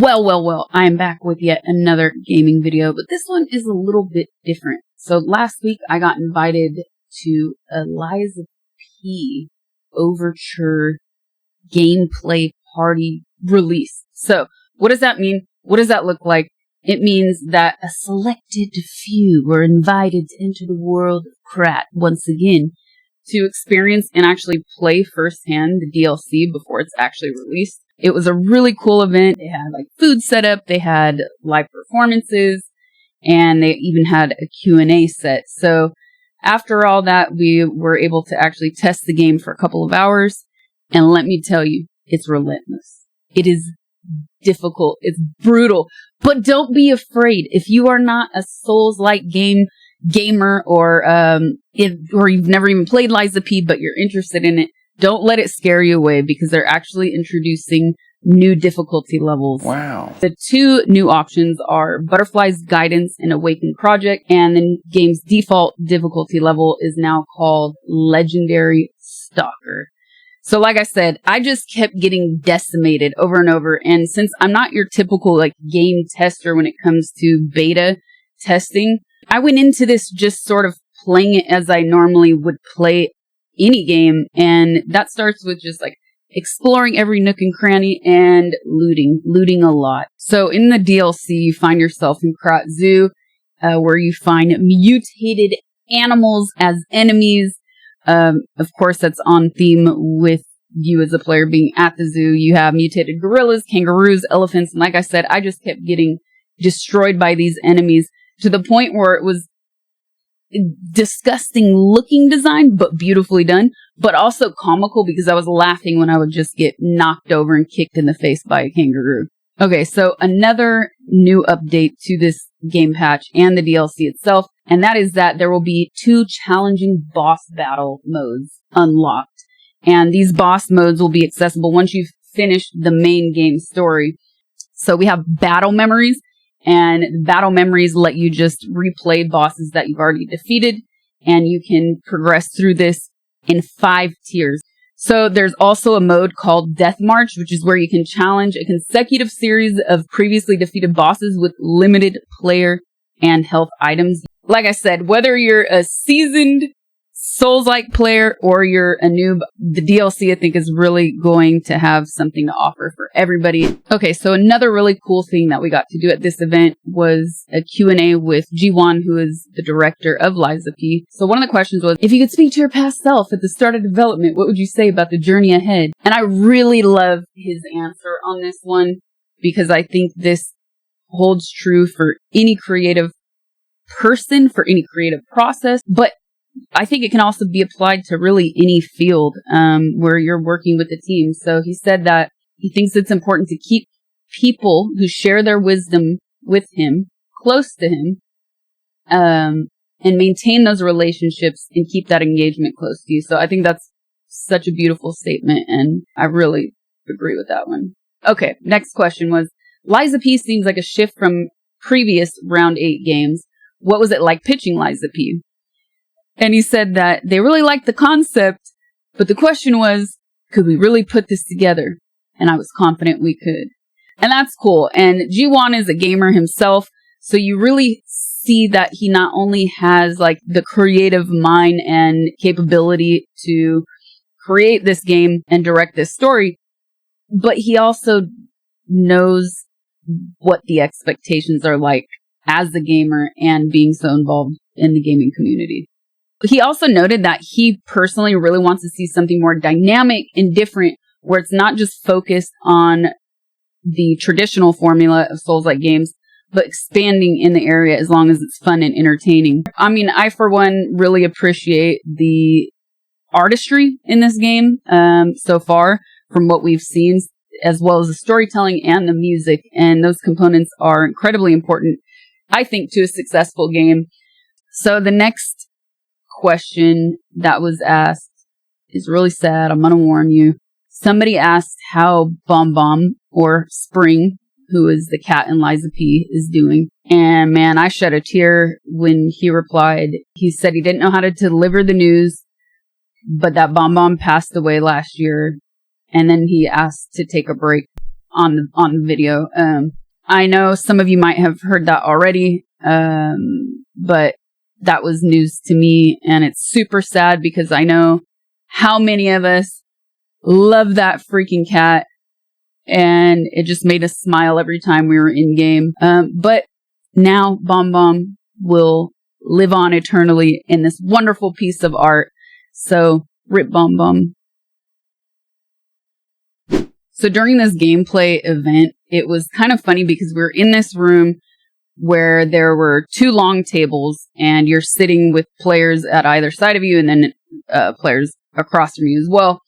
Well, I am back with yet another gaming video, but this one is a little bit different. So last week I got invited to a Liza P Overture gameplay party release. So what does that mean? What does that look like? It means that a selected few were invited to enter the world of Krat once again to experience and actually play firsthand the DLC before it's actually released. It was a really cool event. They had like food set up, they had live performances, and they even had a Q&A set. So after all that, we were able to actually test the game for a couple of hours. And let me tell you, it's relentless. It is difficult. It's brutal. But don't be afraid. If you are not a Souls-like gamer or you've never even played Liza P, but you're interested in it, don't let it scare you away because they're actually introducing new difficulty levels. Wow. The two new options are Butterfly's Guidance and Awakened Project, and the game's default difficulty level is now called Legendary Stalker. So like I said, I just kept getting decimated over and over. And since I'm not your typical like game tester when it comes to beta testing, I went into this just sort of playing it as I normally would play any game. And that starts with just like exploring every nook and cranny and looting a lot. So in the DLC, you find yourself in Krat Zoo, where you find mutated animals as enemies. Of course, that's on theme with you as a player being at the zoo. You have mutated gorillas, kangaroos, elephants, and like I said, I just kept getting destroyed by these enemies to the point where it was disgusting looking design, but beautifully done, but also comical because I was laughing when I would just get knocked over and kicked in the face by a kangaroo. Okay, so another new update to this game patch and the DLC itself, and that is that there will be 2 challenging boss battle modes unlocked. And these boss modes will be accessible once you've finished the main game story. So we have battle memories, and battle memories let you just replay bosses that you've already defeated, and you can progress through this in 5 tiers. So there's also a mode called Death March, which is where you can challenge a consecutive series of previously defeated bosses with limited player and health items. Like I said, whether you're a seasoned Souls-like player or you're a noob, the DLC I think is really going to have something to offer for everybody. Okay, so another really cool thing that we got to do at this event was a Q&A with G1, who is the director of Liza P. So one of the questions was, if you could speak to your past self at the start of development, what would you say about the journey ahead? And I really love his answer on this one because I think this holds true for any creative person, for any creative process, but I think it can also be applied to really any field where you're working with a team. So he said that he thinks it's important to keep people who share their wisdom with him close to him and maintain those relationships and keep that engagement close to you. So I think that's such a beautiful statement, and I really agree with that one. Okay, next question was, Liza P seems like a shift from previous round 8 games. What was it like pitching Liza P? And he said that they really liked the concept, but the question was, could we really put this together? And I was confident we could. And that's cool. And G1 is a gamer himself, so you really see that he not only has like the creative mind and capability to create this game and direct this story, but he also knows what the expectations are like as the gamer and being so involved in the gaming community. He also noted that he personally really wants to see something more dynamic and different, where it's not just focused on the traditional formula of Souls-like games, but expanding in the area as long as it's fun and entertaining. I mean, I, for one, really appreciate the artistry in this game so far from what we've seen, as well as the storytelling and the music. And those components are incredibly important, I think, to a successful game. So the next question that was asked is really sad. I'm going to warn you. Somebody asked how Bomb or Spring, who is the cat in Liza P, is doing. And man, I shed a tear when he replied. He said he didn't know how to deliver the news, but that Bomb passed away last year. And then he asked to take a break. on the video. I know some of you might have heard that already, but that was news to me, and it's super sad because I know how many of us love that freaking cat, and it just made us smile every time we were in game. But now Bomb will live on eternally in this wonderful piece of art. So rip Bomb. So during this gameplay event, it was kind of funny because we were in this room where there were 2 long tables, and you're sitting with players at either side of you, and then players across from you as well.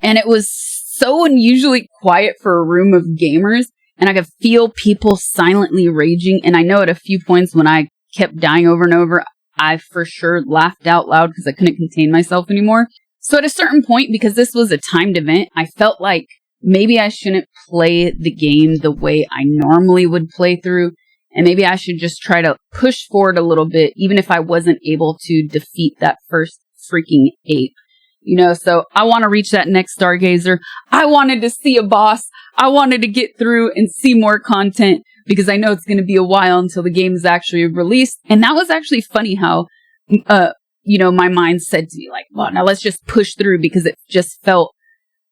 And it was so unusually quiet for a room of gamers, and I could feel people silently raging. And I know at a few points when I kept dying over and over, I for sure laughed out loud because I couldn't contain myself anymore. So at a certain point, because this was a timed event, I felt like maybe I shouldn't play the game the way I normally would play through, and maybe I should just try to push forward a little bit, even if I wasn't able to defeat that first freaking ape. You know, so I want to reach that next Stargazer. I wanted to see a boss. I wanted to get through and see more content because I know it's going to be a while until the game is actually released. And that was actually funny how, you know, my mind said to me, like, well, now let's just push through, because it just felt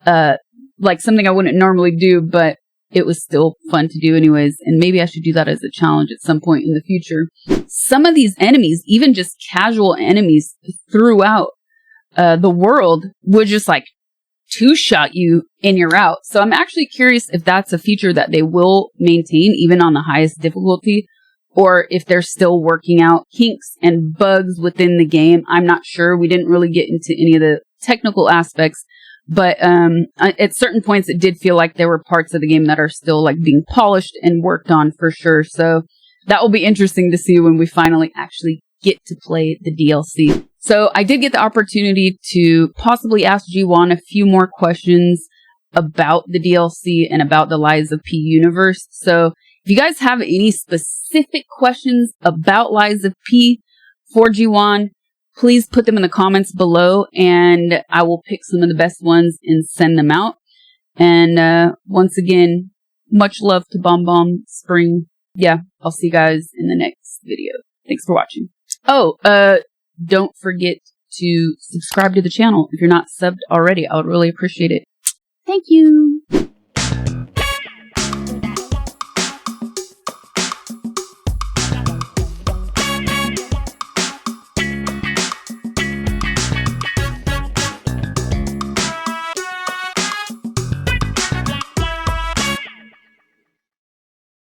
like something I wouldn't normally do, but it was still fun to do anyways. And maybe I should do that as a challenge at some point in the future. Some of these enemies, even just casual enemies throughout the world, would just like 2-shot you and you're out. So I'm actually curious if that's a feature that they will maintain even on the highest difficulty, or if they're still working out kinks and bugs within the game. I'm not sure. We didn't really get into any of the technical aspects, but at certain points it did feel like there were parts of the game that are still like being polished and worked on for sure. So that will be interesting to see when we finally actually get to play the DLC. So I did get the opportunity to possibly ask G1 a few more questions about the DLC and about the Lies of P universe. So if you guys have any specific questions about Lies of P for G1, please put them in the comments below, and I will pick some of the best ones and send them out. And once again, much love to Bomb Spring. Yeah, I'll see you guys in the next video. Thanks for watching. Oh, don't forget to subscribe to the channel if you're not subbed already. I would really appreciate it. Thank you.